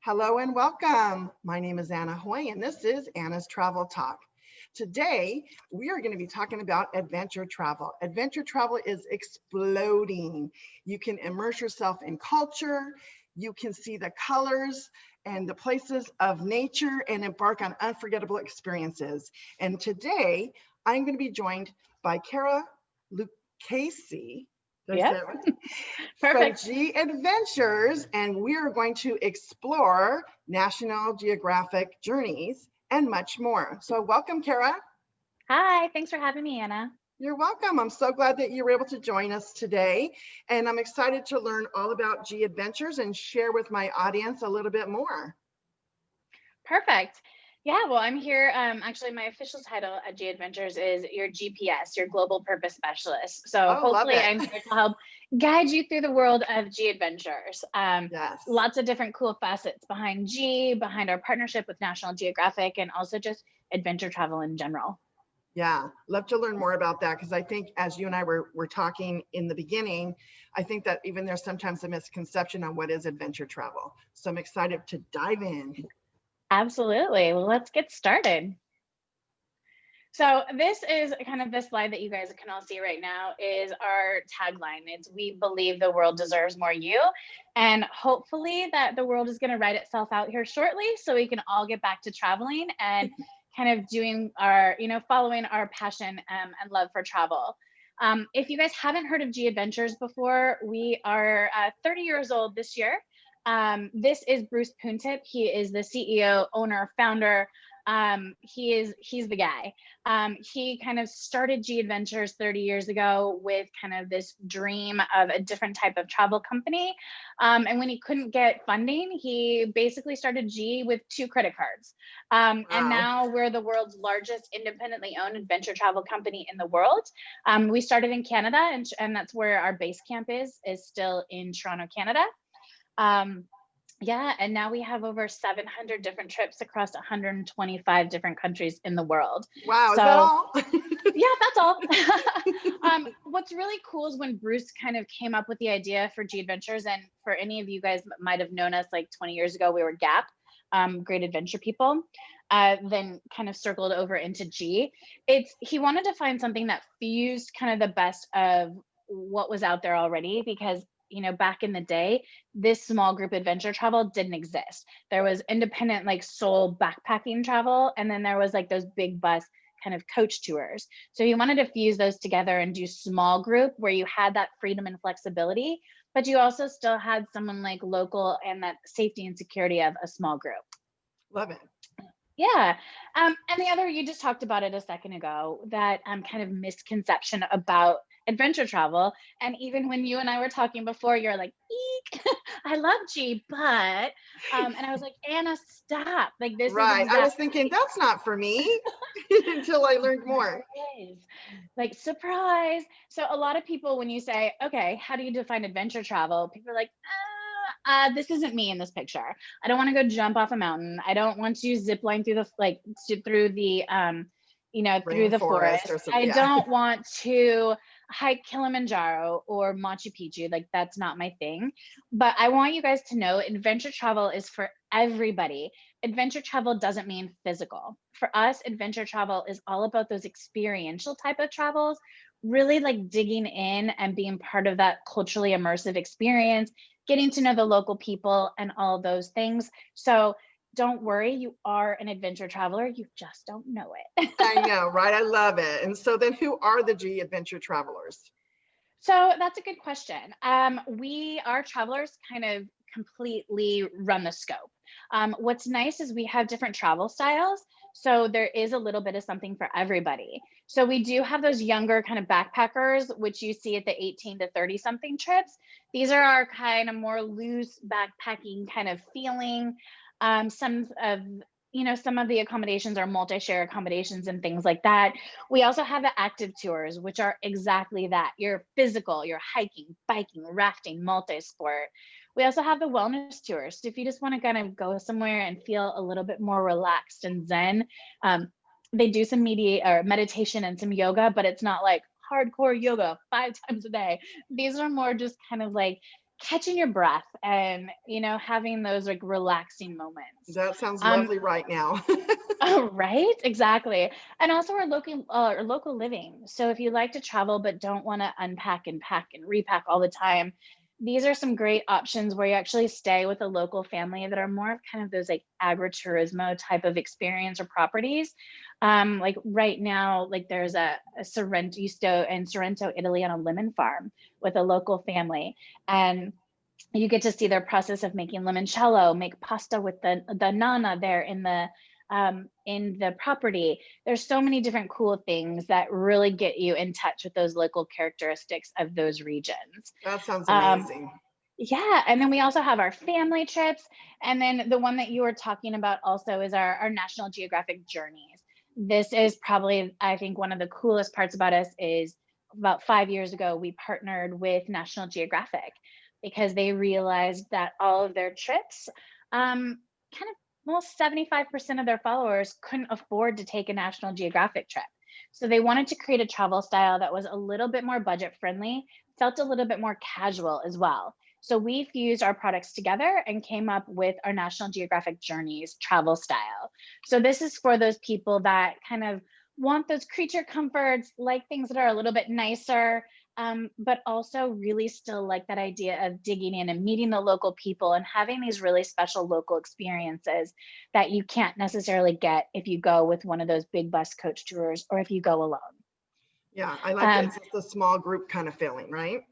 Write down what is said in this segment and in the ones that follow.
Hello and welcome. My name is Anna Hoy and this is Anna's Travel Talk. Today, we are going to be talking about adventure travel. Adventure travel is exploding. You can immerse yourself in culture, you can see the colors and the places of nature and embark on unforgettable experiences. And today, I'm going to be joined by Kara Lucchese. Yeah, From perfect. G Adventures, and we are going to explore National Geographic journeys and much more. So welcome, Kara. Hi, thanks for having me, Anna. You're welcome. I'm so glad that you were able to join us today. And I'm excited to learn all about G Adventures and share with my audience a little bit more. Perfect. Yeah, well, I'm here. Actually, my official title at G Adventures is your GPS, your Global Purpose Specialist. So Oh, love hopefully it. I'm here to help guide you through the world of G Adventures. Yes. Lots of different cool facets behind G, behind our partnership with National Geographic, and also just adventure travel in general. Yeah, love to learn more about that because I think as you and I were talking in the beginning, I think that even there's sometimes a misconception on what is adventure travel. So I'm excited to dive in. Absolutely. Well, let's get started. So this is kind of the slide that you guys can all see right now is our tagline. It's "We believe the world deserves more you." And hopefully that the world is going to write itself out here shortly so we can all get back to traveling and kind of doing our, following our passion and love for travel. If you guys haven't heard of G Adventures before, we are 30 years old this year. This is Bruce Puntip. He is the CEO, owner, founder. He's the guy. He kind of started G Adventures 30 years ago with kind of this dream of a different type of travel company. And when he couldn't get funding, he basically started G with 2 credit cards. And Wow. now we're the world's largest independently owned adventure travel company in the world. We started in Canada, and that's where our base camp is still in Toronto, Canada. Yeah, and now we have over 700 different trips across 125 different countries in the world. Wow, is that So, all? yeah, that's all. What's really cool is when Bruce kind of came up with the idea for G Adventures, and for any of you guys that might have known us like 20 years ago, we were Gap, Great Adventure People, then kind of circled over into G. He wanted to find something that fused kind of the best of what was out there already, because back in the day, this small group adventure travel didn't exist. There was independent, like sole backpacking travel, and then there was like those big bus kind of coach tours. So he wanted to fuse those together and do small group where you had that freedom and flexibility, but you also still had someone like local and that safety and security of a small group. Love it. Yeah. And the other, you just talked about it a second ago, that kind of misconception about adventure travel. And even when you and I were talking before, you're like, eek, I love G, but, and I was like, Anna, stop. Like, this is Right. I was exactly thinking that's not for me until I learned more. is. Like, surprise. So a lot of people, when you say, okay, how do you define adventure travel? People are like, this isn't me in this picture. I don't want to go jump off a mountain. I don't want to zip line through through the through the Rainforest or forest. something. I Yeah. don't want to hike Kilimanjaro or Machu Picchu. Like, that's not my thing. But I want you guys to know adventure travel is for everybody. Adventure travel doesn't mean physical. For us, adventure travel is all about those experiential type of travels, really like digging in and being part of that culturally immersive experience, getting to know the local people and all those things. So don't worry, you are an adventure traveler. You just don't know it. I know, right? I love it. And so then who are the G Adventure Travelers? So that's a good question. Our travelers kind of completely run the scope. What's nice is we have different travel styles. So there is a little bit of something for everybody. So we do have those younger kind of backpackers, which you see at the 18 to 30 something trips. These are our kind of more loose backpacking kind of feeling. Some of the accommodations are multi-share accommodations and things like that. We also have the active tours, which are exactly that. You're physical, you're hiking, biking, rafting, multi-sport. We also have the wellness tours. So if you just want to kind of go somewhere and feel a little bit more relaxed and zen, they do some meditation and some yoga, but it's not like hardcore yoga 5 times a day. These are more just kind of like catching your breath and, having those like relaxing moments. That sounds Um, lovely right now. Oh, right, exactly. And also our local living. So if you like to travel but don't want to unpack and pack and repack all the time, these are some great options where you actually stay with a local family that are more of kind of those like agriturismo type of experience or properties. Like right now, like there's a Sorrento in Sorrento, Italy, on a lemon farm with a local family. And you get to see their process of making limoncello, make pasta with the nana there in the property. There's so many different cool things that really get you in touch with those local characteristics of those regions. That sounds Um, amazing. yeah, and then we also have our family trips, and then the one that you were talking about also is our National Geographic journeys. This is probably, I think, one of the coolest parts about us is about 5 years ago, we partnered with National Geographic because they realized that all of their trips, kind of almost 75% of their followers couldn't afford to take a National Geographic trip. So they wanted to create a travel style that was a little bit more budget friendly, felt a little bit more casual as well. So we fused our products together and came up with our National Geographic Journeys travel style. So this is for those people that kind of want those creature comforts, like things that are a little bit nicer, but also really still like that idea of digging in and meeting the local people and having these really special local experiences that you can't necessarily get if you go with one of those big bus coach tours or if you go alone. Yeah, I like that. Um, It's just a small group kind of feeling, right?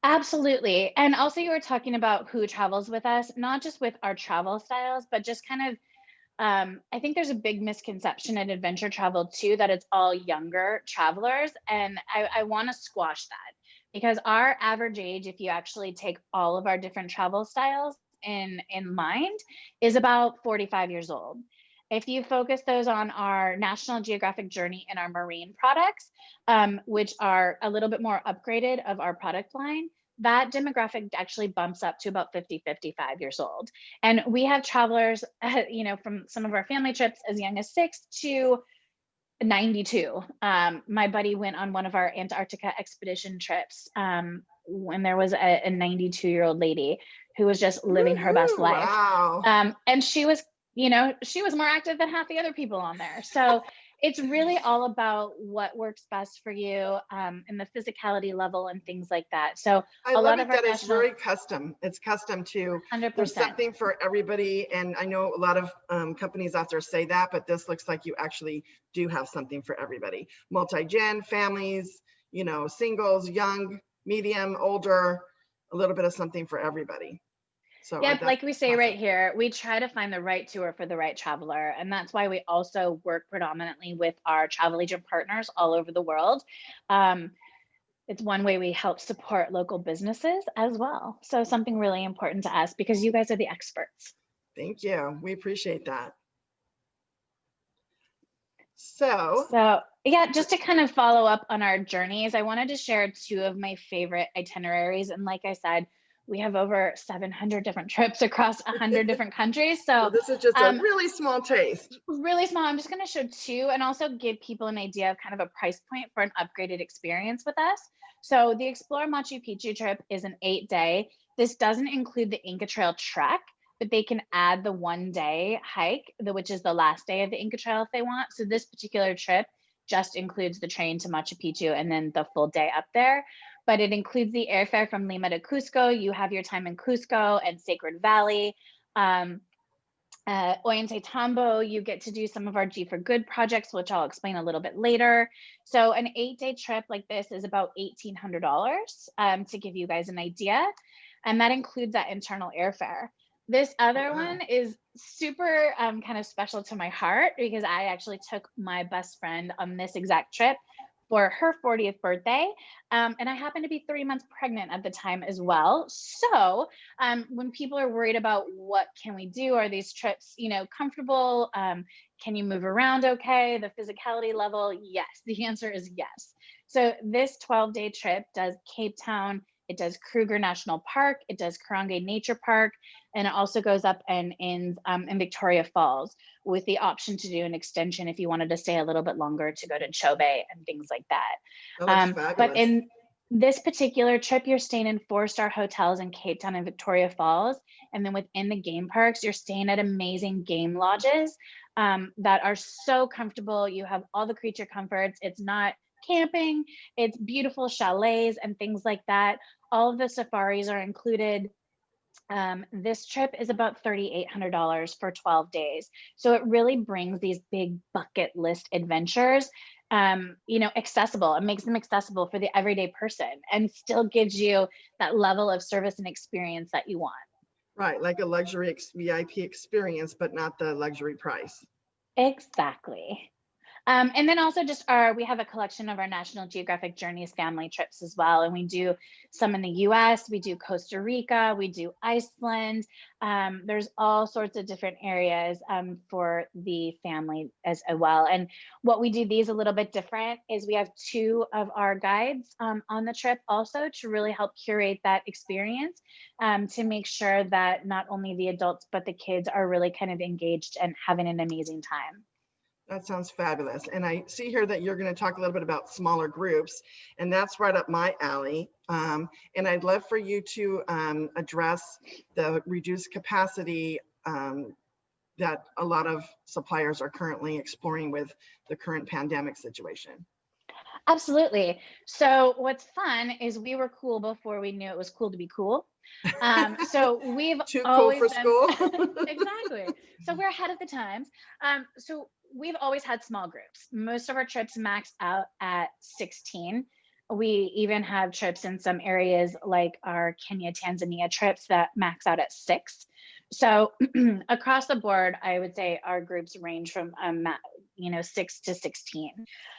Absolutely. And also, you were talking about who travels with us, not just with our travel styles, but just kind of, I think there's a big misconception in adventure travel too, that it's all younger travelers. And I want to squash that because our average age, if you actually take all of our different travel styles in mind, is about 45 years old. If you focus those on our National Geographic journey and our marine products, which are a little bit more upgraded of our product line, that demographic actually bumps up to about 50, 55 years old. And we have travelers, from some of our family trips as young as 6 to 92. My buddy went on one of our Antarctica expedition trips when there was a 92-year-old lady who was just living her best Woohoo, life. wow. And she was more active than half the other people on there. So it's really all about what works best for you, and the physicality level and things like that. So I a love lot it of our that it's national very custom. It's custom to, there's 100%. something for everybody. And I know a lot of companies out there say that, but this looks like you actually do have something for everybody. Multi-gen, families, singles, young, medium, older, a little bit of something for everybody. So Yep, that's like we say awesome. right here, we try to find the right tour for the right traveler. And that's why we also work predominantly with our travel agent partners all over the world. Um, it's one way we help support local businesses as well. So something really important to us because you guys are the experts. Thank you. We appreciate that. So, So yeah, just to kind of follow up on our journeys, I wanted to share two of my favorite itineraries. And like I said, we have over 700 different trips across 100 different countries. so So this is just a um, really small taste. really small. I'm just going to show two and also give people an idea of kind of a price point for an upgraded experience with us. So the Explore Machu Picchu trip is an 8-day. This doesn't include the Inca Trail trek, but they can add the 1-day hike, which is the last day of the Inca Trail if they want. So this particular trip just includes the train to Machu Picchu and then the full day up there. But it includes the airfare from Lima to Cusco. You have your time in Cusco and Sacred Valley. Ollantaytambo, you get to do some of our G for Good projects, which I'll explain a little bit later. So an 8-day trip like this is about $1,800, to give you guys an idea. And that includes that internal airfare. This Oh, other wow. one is super kind of special to my heart because I actually took my best friend on this exact trip for her 40th birthday. And I happened to be 3 months pregnant at the time as well. So when people are worried about what can we do, are these trips, comfortable? Can you move around okay? The physicality level, yes. The answer is yes. So this 12-day trip does Cape Town, it does Kruger National Park, it does Karange Nature Park, and it also goes up and ends in Victoria Falls with the option to do an extension if you wanted to stay a little bit longer to go to Chobe and things like that. That looks But fabulous. in This particular trip, you're staying in 4-star hotels in Cape Town and Victoria Falls. And then within the game parks, you're staying at amazing game lodges that are so comfortable. You have all the creature comforts. It's not camping, it's beautiful chalets and things like that. All of the safaris are included. This trip is about $3,800 for 12 days. So it really brings these big bucket list adventures, accessible. It makes them accessible for the everyday person and still gives you that level of service and experience that you want. Right, like a luxury VIP experience, but not the luxury price. Exactly. And then also we have a collection of our National Geographic Journeys family trips as well. And we do some in the US, we do Costa Rica, we do Iceland. There's all sorts of different areas for the family as well. And what we do these a little bit different is we have 2 of our guides on the trip also to really help curate that experience, to make sure that not only the adults, but the kids are really kind of engaged and having an amazing time. That sounds fabulous. And I see here that you're going to talk a little bit about smaller groups, and that's right up my alley. And I'd love for you to address the reduced capacity that a lot of suppliers are currently exploring with the current pandemic situation. Absolutely. So what's fun is we were cool before we knew it was cool to be cool. So we've Too cool always for been school. exactly. So we're ahead of the times. So we've always had small groups. Most of our trips max out at 16. We even have trips in some areas like our Kenya, Tanzania trips that max out at 6. So across the board, I would say our groups range from 6 to 16.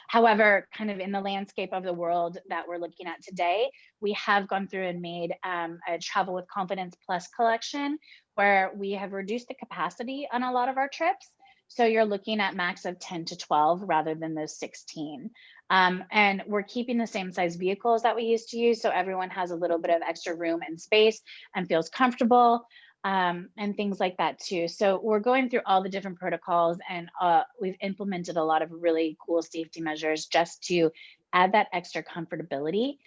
However, kind of in the landscape of the world that we're looking at today, we have gone through and made a Travel with Confidence Plus collection where we have reduced the capacity on a lot of our trips. So you're looking at max of 10 to 12 rather than those 16. And we're keeping the same size vehicles that we used to use. So everyone has a little bit of extra room and space and feels comfortable, and things like that too. So we're going through all the different protocols, and we've implemented a lot of really cool safety measures just to add that extra comfortability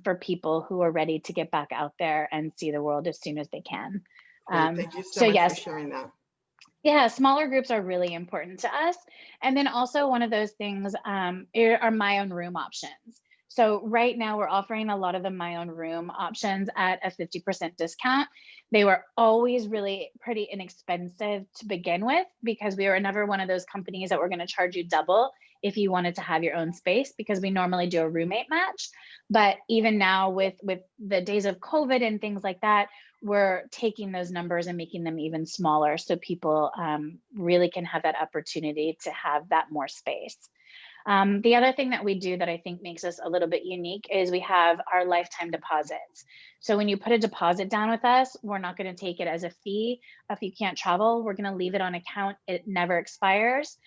for people who are ready to get back out there and see the world as soon as they can. Great. Thank you so So much for yes, sharing that. yeah, smaller groups are really important to us. And then also one of those things are my own room options. So right now we're offering a lot of the my own room options at a 50% discount. They were always really pretty inexpensive to begin with because we were never one of those companies that were going to charge you double if you wanted to have your own space, because we normally do a roommate match. But even now with the days of COVID and things like that, we're taking those numbers and making them even smaller so people really can have that opportunity to have that more space. The other thing that we do that I think makes us a little bit unique is we have our lifetime deposits. So when you put a deposit down with us, we're not going to take it as a fee. If you can't travel, we're going to leave it on account. It never expires.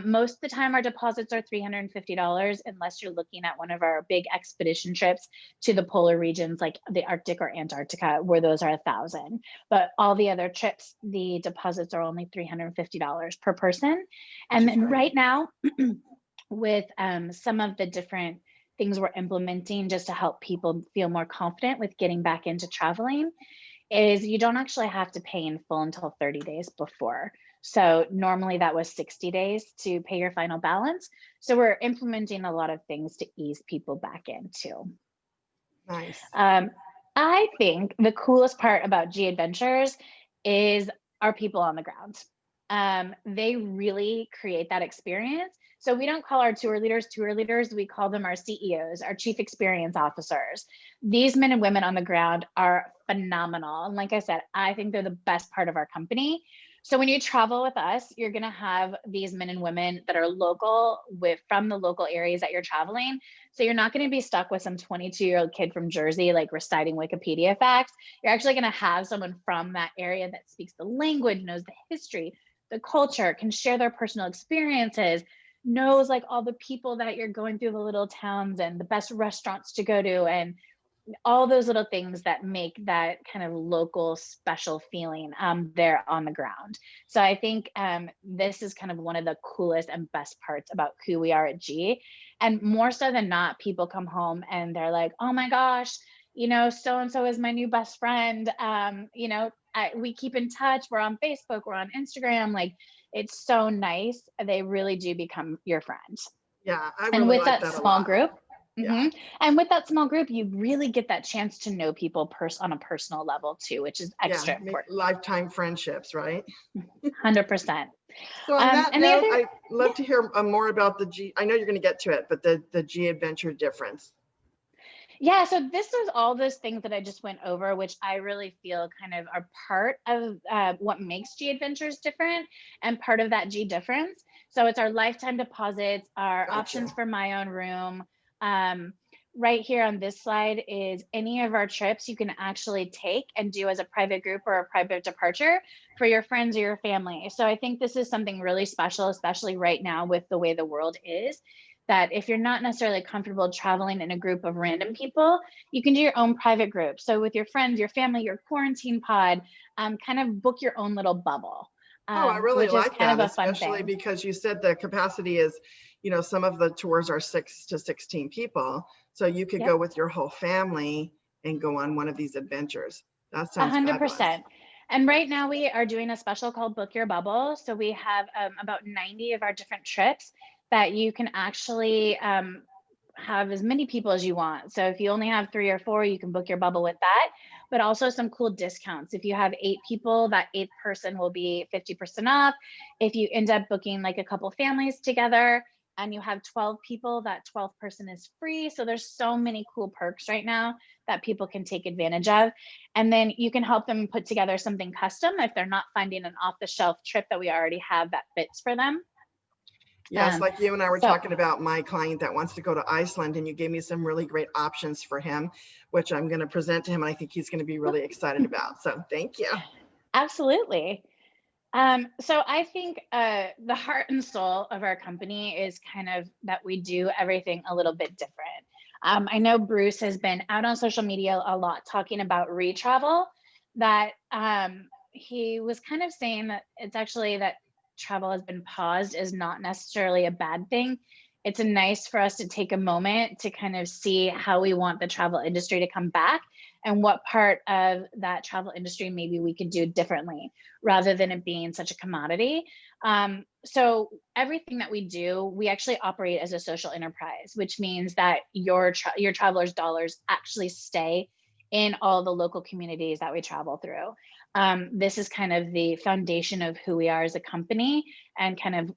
Most of the time, our deposits are $350 unless you're looking at one of our big expedition trips to the polar regions like the Arctic or Antarctica, where those are 1,000. But all the other trips, the deposits are only $350 per person. And then right now, with some of the different things we're implementing just to help people feel more confident with getting back into traveling, is you don't actually have to pay in full until 30 days before. So normally that was 60 days to pay your final balance. So we're implementing a lot of things to ease people back into. Nice. I think the coolest part about G Adventures is our people on the ground. They really create that experience. So we don't call our tour leaders, we call them our CEOs, our chief experience officers. These men and women on the ground are phenomenal. And like I said, I think they're the best part of our company. So when you travel with us, you're going to have these men and women that are local from the local areas that you're traveling. So you're not going to be stuck with some 22-year-old kid from Jersey, like reciting Wikipedia facts. You're actually going to have someone from that area that speaks the language, knows the history, the culture, can share their personal experiences, knows like all the people that you're going through the little towns and the best restaurants to go to and all those little things that make that kind of local special feeling there on the ground. So I think this is kind of one of the coolest and best parts about who we are at G. And more so than not, people come home and they're like, oh my gosh, so and so is my new best friend. We keep in touch. We're on Facebook, we're on Instagram. Like, it's so nice. They really do become your friend. Yeah, I And really with like that that a small lot. group, Yeah. and with that small group, you really get that chance to know people on a personal level too, which is Yeah, extra make important. lifetime friendships, right? 100%. So on that And the note, other, I'd yeah, love to hear more about the G. I know you're going to get to it, but the G adventure difference. yeah. So this is all those things that I just went over, which I really feel kind of are part of what makes G Adventures different and part of that G difference. So it's our lifetime deposits, our Gotcha. options for my own room. Um, right here on this slide is any of our trips you can actually take and do as a private group or a private departure for your friends or your family. So I think this is something really special, especially right now with the way the world is, that if you're not necessarily comfortable traveling in a group of random people, you can do your own private group. So with your friends, your family, your quarantine pod, kind of book your own little bubble, Oh, I really which is like kind of that, a fun especially thing. because you said the capacity is, some of the tours are 6 to 16 people. So you could Yep, go with your whole family and go on one of these adventures. That a sounds hundred fabulous. percent. And right now we are doing a special called Book Your Bubble. So we have about 90 of our different trips that you can actually have as many people as you want. So if you only have 3 or 4, you can book your bubble with that, but also some cool discounts. If you have 8 people, that 8th person will be 50% off. If you end up booking like a couple families together and you have 12 people, that 12th person is free. So there's so many cool perks right now that people can take advantage of. And then you can help them put together something custom if they're not finding an off the shelf trip that we already have that fits for them. Yes, like you and I were So talking about my client that wants to go to Iceland, and you gave me some really great options for him, which I'm going to present to him, and I think he's going to be really excited about. So thank you. absolutely. So I think the heart and soul of our company is kind of that we do everything a little bit different. I know Bruce has been out on social media a lot talking about retravel, that he was kind of saying that it's actually that travel has been paused is not necessarily a bad thing. It's a nice for us to take a moment to kind of see how we want the travel industry to come back and what part of that travel industry maybe we could do differently rather than it being such a commodity. So everything that we do, we actually operate as a social enterprise, which means that your travelers' dollars actually stay in all the local communities that we travel through. This is kind of the foundation of who we are as a company and kind of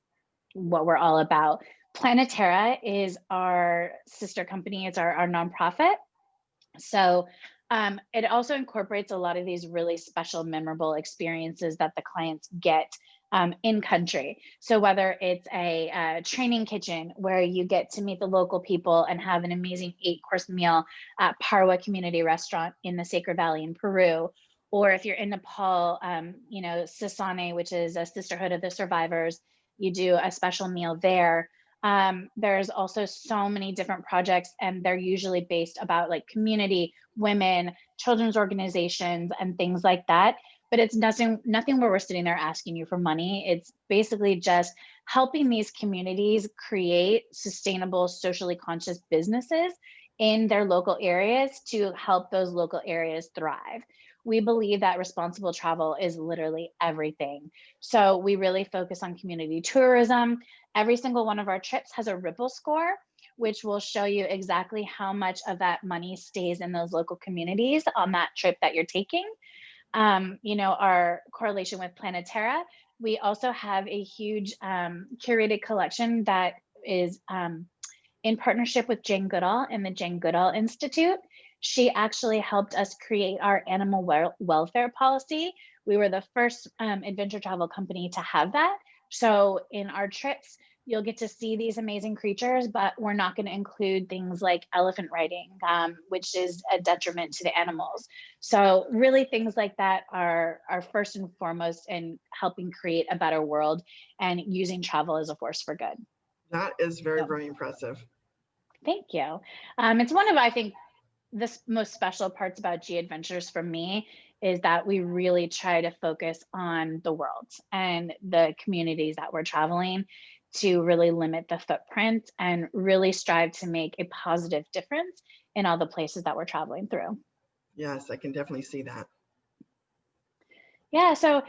what we're all about. Planetera is our sister company. It's our nonprofit. So it also incorporates a lot of these really special, memorable experiences that the clients get in country. So whether it's a training kitchen where you get to meet the local people and have an amazing 8-course meal at Parwa Community Restaurant in the Sacred Valley in Peru, or if you're in Nepal, Sasane, which is a Sisterhood of the Survivors, you do a special meal there. There's also so many different projects, and they're usually based about like community, women, children's organizations, and things like that. But it's nothing where we're sitting there asking you for money. It's basically just helping these communities create sustainable, socially conscious businesses in their local areas to help those local areas thrive. We believe that responsible travel is literally everything. So we really focus on community tourism. Every single one of our trips has a ripple score, which will show you exactly how much of that money stays in those local communities on that trip that you're taking. Our correlation with Planetera, we also have a huge curated collection that is in partnership with Jane Goodall and the Jane Goodall Institute. She actually helped us create our animal welfare policy. We were the first adventure travel company to have that. So in our trips, you'll get to see these amazing creatures, but we're not going to include things like elephant riding, which is a detriment to the animals. So really things like that are first and foremost in helping create a better world and using travel as a force for good. That is very, So very impressive. thank you. It's one of, I think, the most special parts about G Adventures for me is that we really try to focus on the world and the communities that we're traveling to really limit the footprint and really strive to make a positive difference in all the places that we're traveling through. Yes, I can definitely see that. Yeah, so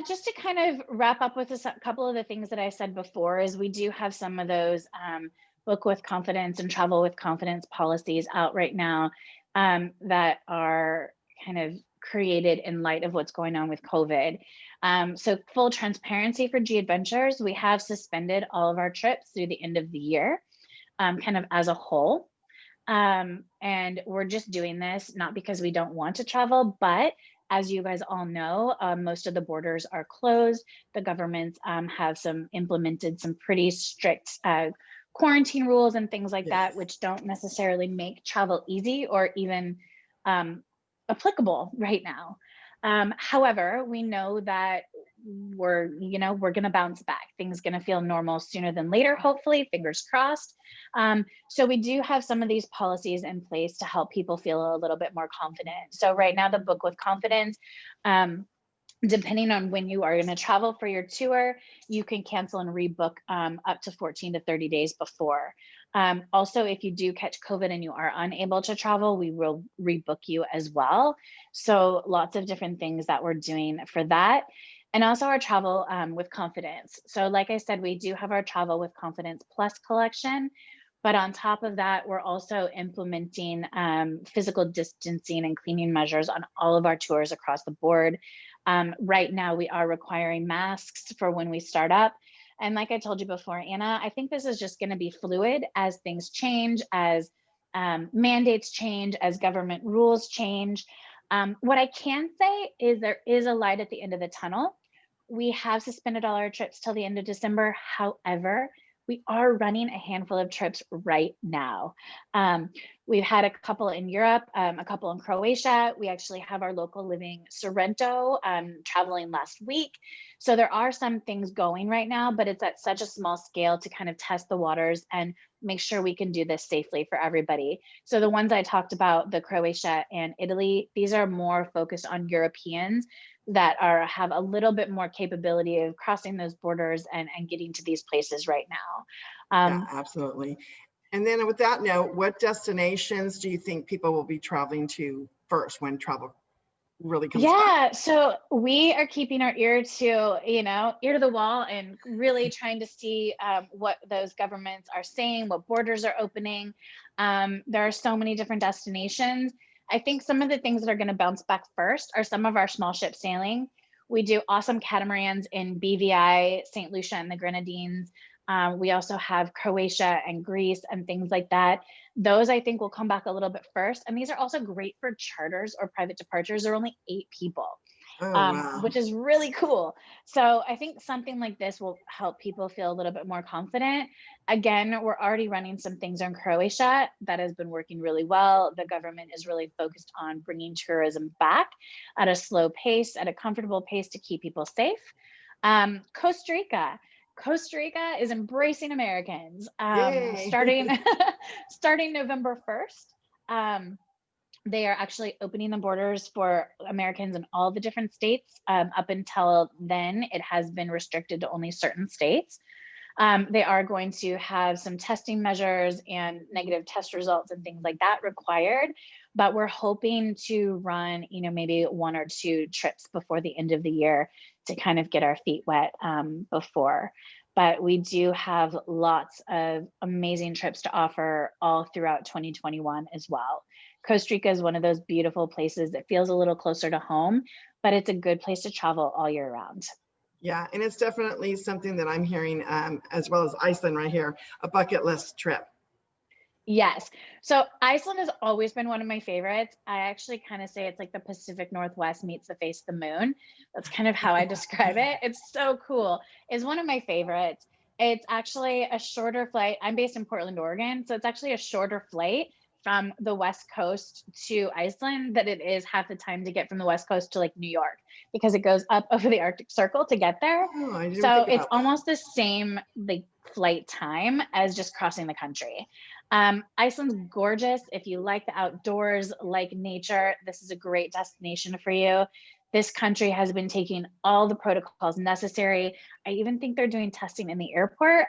just to kind of wrap up with a couple of the things that I said before is we do have some of those book with confidence and travel with confidence policies out right now that are kind of created in light of what's going on with COVID. So full transparency for G Adventures, we have suspended all of our trips through the end of the year, kind of as a whole. And we're just doing this not because we don't want to travel, but as you guys all know, most of the borders are closed. The governments have implemented some pretty strict quarantine rules and things like that, Yes. which don't necessarily make travel easy or even applicable right now. However, we know that we're going to bounce back. Things going to feel normal sooner than later, hopefully, fingers crossed. So we do have some of these policies in place to help people feel a little bit more confident. So right now, the book with confidence, depending on when you are going to travel for your tour, you can cancel and rebook up to 14 to 30 days before. Also, if you do catch COVID and you are unable to travel, we will rebook you as well. So lots of different things that we're doing for that. And also our travel with confidence. So like I said, we do have our travel with confidence plus collection. But on top of that, we're also implementing physical distancing and cleaning measures on all of our tours across the board. Right now, we are requiring masks for when we start up. And like I told you before, Anna, I think this is just going to be fluid as things change, as mandates change, as government rules change. What I can say is there is a light at the end of the tunnel. We have suspended all our trips till the end of December. However, we are running a handful of trips right now. We've had a couple in Europe, a couple in Croatia. We actually have our local living Sorrento traveling last week. So there are some things going right now, but it's at such a small scale to kind of test the waters and make sure we can do this safely for everybody. So the ones I talked about, the Croatia and Italy, these are more focused on Europeans that have a little bit more capability of crossing those borders and getting to these places right now. Yeah, absolutely. And then with that note, what destinations do you think people will be traveling to first when travel really comes back? Yeah, so we are keeping our ear to, ear to the wall and really trying to see what those governments are saying, what borders are opening. There are so many different destinations. I think some of the things that are going to bounce back first are some of our small ship sailing. We do awesome catamarans in BVI, St. Lucia, and the Grenadines. We also have Croatia and Greece and things like that. Those I think will come back a little bit first. And these are also great for charters or private departures. There are only 8 people, Oh, wow. which is really cool. So I think something like this will help people feel a little bit more confident. Again, we're already running some things in Croatia that has been working really well. The government is really focused on bringing tourism back at a slow pace, at a comfortable pace to keep people safe. Costa Rica. Costa Rica is embracing Americans Yay. starting November 1st. They are actually opening the borders for Americans in all the different states. Up until then, it has been restricted to only certain states. They are going to have some testing measures and negative test results and things like that required, but we're hoping to run, maybe 1 or 2 trips before the end of the year to kind of get our feet wet before. But we do have lots of amazing trips to offer all throughout 2021 as well. Costa Rica is one of those beautiful places that feels a little closer to home, but it's a good place to travel all year round. Yeah, and it's definitely something that I'm hearing, as well as Iceland right here, a bucket list trip. Yes. So Iceland has always been one of my favorites. I actually kind of say it's like the Pacific Northwest meets the face of the moon. That's kind of how I describe it. It's so cool. It's one of my favorites. It's actually a shorter flight. I'm based in Portland, Oregon. So it's actually a shorter flight from the West Coast to Iceland that it is half the time to get from the West Coast to like New York, because it goes up over the Arctic Circle to get there. Oh, I didn't So think it's about that. almost the same like flight time as just crossing the country. Iceland's gorgeous. If you like the outdoors, like nature, this is a great destination for you. This country has been taking all the protocols necessary. I even think they're doing testing in the airport.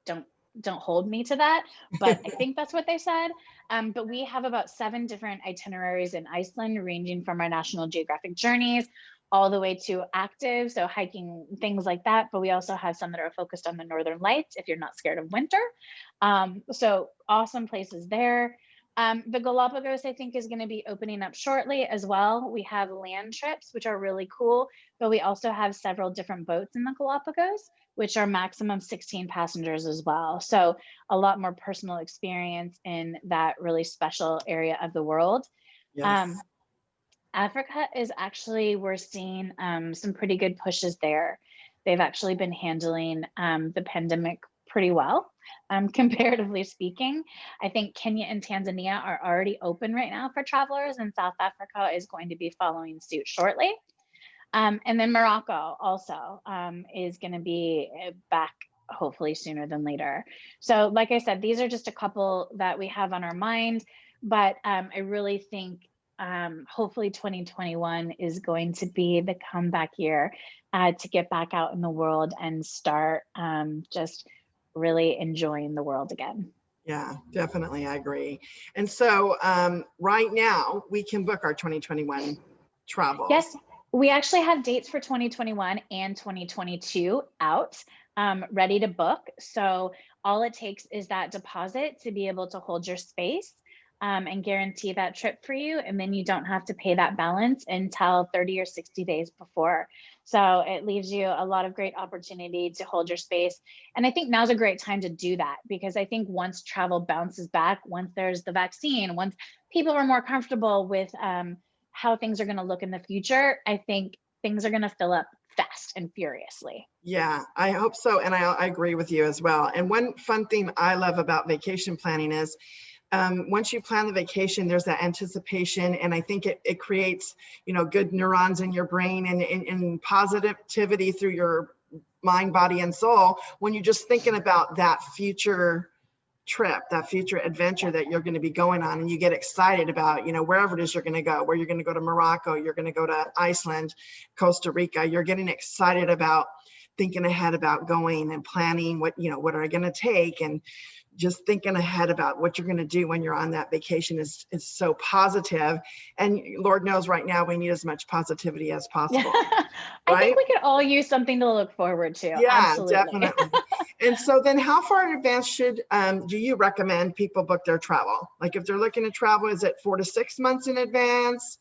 Don't don't hold me to that, but I think that's what they said. But we have about 7 different itineraries in Iceland, ranging from our National Geographic journeys all the way to active, so hiking, things like that. But we also have some that are focused on the Northern Lights if you're not scared of winter. So awesome places there. The Galapagos, I think, is going to be opening up shortly as well. We have land trips, which are really cool, but we also have several different boats in the Galapagos, which are maximum 16 passengers as well. So a lot more personal experience in that really special area of the world. Yes. Um, Africa is actually, we're seeing some pretty good pushes there. They've actually been handling the pandemic pretty well, comparatively speaking. I think Kenya and Tanzania are already open right now for travelers, and South Africa is going to be following suit shortly. And then Morocco also is going to be back hopefully sooner than later. So, like I said, these are just a couple that we have on our mind, but I really think hopefully 2021 is going to be the comeback year to get back out in the world and start just really enjoying the world again. Yeah, definitely. I agree. And so right now we can book our 2021 travels. Yes, we actually have dates for 2021 and 2022 out, ready to book. So all it takes is that deposit to be able to hold your space and guarantee that trip for you. And then you don't have to pay that balance until 30 or 60 days before. So it leaves you a lot of great opportunity to hold your space. And I think now's a great time to do that, because I think once travel bounces back, once there's the vaccine, once people are more comfortable with how things are going to look in the future, I think things are going to fill up fast and furiously. Yeah, I hope so. And I agree with you as well. And one fun thing I love about vacation planning is once you plan the vacation, there's that anticipation. And I think it creates, good neurons in your brain and positivity through your mind, body, and soul when you're just thinking about that future trip, that future adventure that you're going to be going on, and you get excited about, wherever it is you're going to go, where you're going to go to Morocco, you're going to go to Iceland, Costa Rica, you're getting excited about thinking ahead about going and planning what are I going to take, and just thinking ahead about what you're going to do when you're on that vacation is so positive. And Lord knows right now we need as much positivity as possible. I think we could all use something to look forward to. Yeah, absolutely. Definitely. And so then how far in advance do you recommend people book their travel? Like if they're looking to travel, is it 4 to 6 months in advance?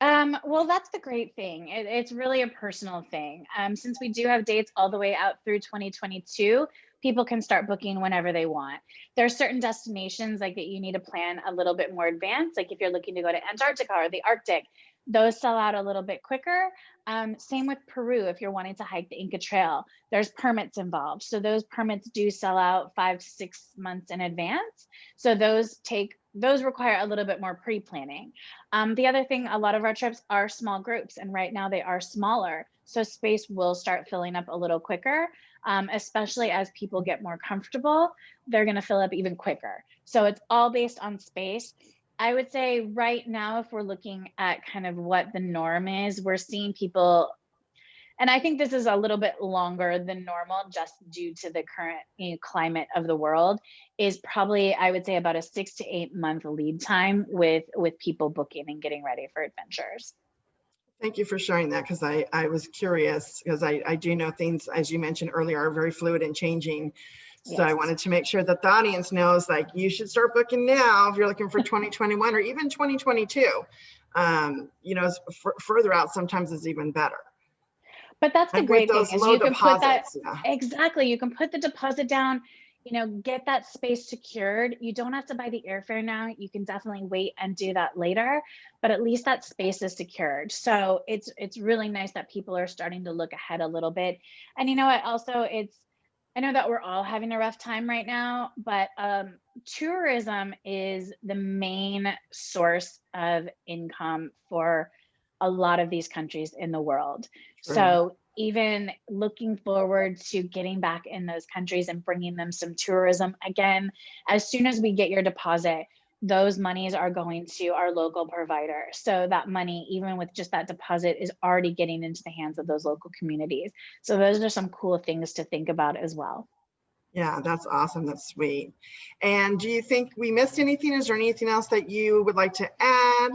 Well, that's the great thing. It's really a personal thing. Since we do have dates all the way out through 2022, people can start booking whenever they want. There are certain destinations like that you need to plan a little bit more advanced. Like if you're looking to go to Antarctica or the Arctic, those sell out a little bit quicker. Same with Peru. If you're wanting to hike the Inca Trail, there's permits involved. So those permits do sell out 5 to 6 months in advance. So those require a little bit more pre-planning. The other thing, a lot of our trips are small groups, and right now they are smaller. So space will start filling up a little quicker, especially as people get more comfortable, they're going to fill up even quicker. So it's all based on space. I would say right now, if we're looking at kind of what the norm is, we're seeing people, and I think this is a little bit longer than normal just due to the current climate of the world, is probably, I would say, about a 6 to 8 month lead time with people booking and getting ready for adventures. Thank you for sharing that, because I was curious, because I do know things, as you mentioned earlier, are very fluid and changing. So yes. I wanted to make sure that the audience knows, like, you should start booking now if you're looking for 2021 or even 2022. Further out sometimes is even better. But that's the great thing, is you can put that, exactly, you can put the deposit down, get that space secured. You don't have to buy the airfare now. You can definitely wait and do that later, but at least that space is secured. So it's really nice that people are starting to look ahead a little bit. And also I know that we're all having a rough time right now, but tourism is the main source of income for a lot of these countries in the world. True. So even looking forward to getting back in those countries and bringing them some tourism again, as soon as we get your deposit, those monies are going to our local provider. So that money, even with just that deposit, is already getting into the hands of those local communities. So those are some cool things to think about as well. Yeah, that's awesome. That's sweet. And do you think we missed anything? Is there anything else that you would like to add?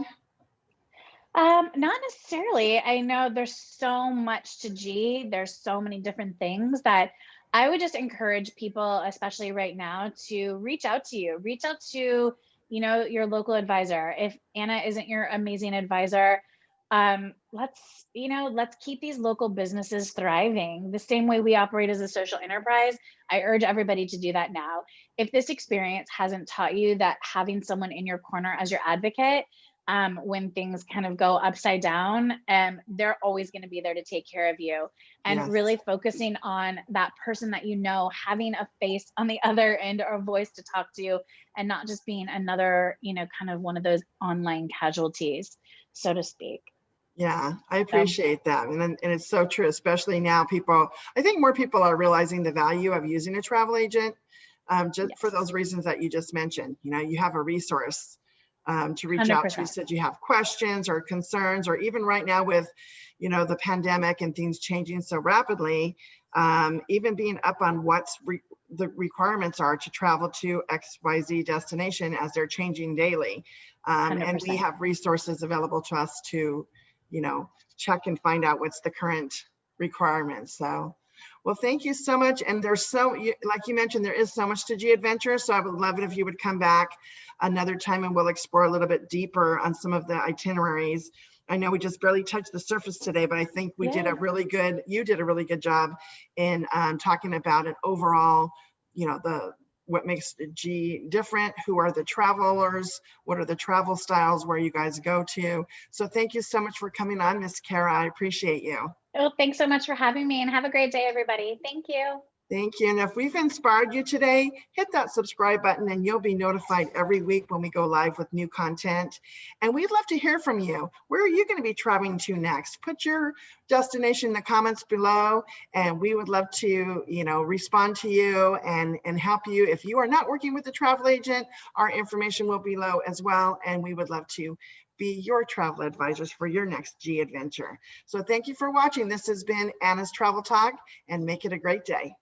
Not necessarily. I know there's so much to G. There's so many different things that I would just encourage people, especially right now, to reach out to you. Reach out to, your local advisor. If Anna isn't your amazing advisor, let's keep these local businesses thriving. The same way we operate as a social enterprise, I urge everybody to do that now. If this experience hasn't taught you that having someone in your corner as your advocate, when things kind of go upside down, they're always going to be there to take care of you. And Yes. really focusing on that person that having a face on the other end or a voice to talk to, and not just being another, kind of one of those online casualties, so to speak. Yeah, I So, appreciate that. And it's so true, especially now I think more people are realizing the value of using a travel agent, just for yes, those reasons that you just mentioned. You have a resource to reach out to. 100%. Said you have questions or concerns, or even right now with, the pandemic and things changing so rapidly, even being up on the requirements are to travel to XYZ destination as they're changing daily. And we 100%. have resources available to us to, check and find out what's the current requirements. So, well, thank you so much. And like you mentioned, there is so much to G Adventure. So I would love it if you would come back another time and we'll explore a little bit deeper on some of the itineraries. I know we just barely touched the surface today, but I think you did a really good job in talking about an overall, what makes G different, who are the travelers, what are the travel styles, where you guys go to. So thank you so much for coming on, Miss Kara. I appreciate you. Oh, thanks so much for having me, and have a great day, everybody. Thank you. Thank you. And if we've inspired you today, hit that subscribe button and you'll be notified every week when we go live with new content. And we'd love to hear from you. Where are you going to be traveling to next? Put your destination in the comments below, and we would love to, respond to you and help you. If you are not working with a travel agent, our information will be below as well. And we would love to be your travel advisors for your next G adventure. So thank you for watching. This has been Anna's Travel Talk, and make it a great day.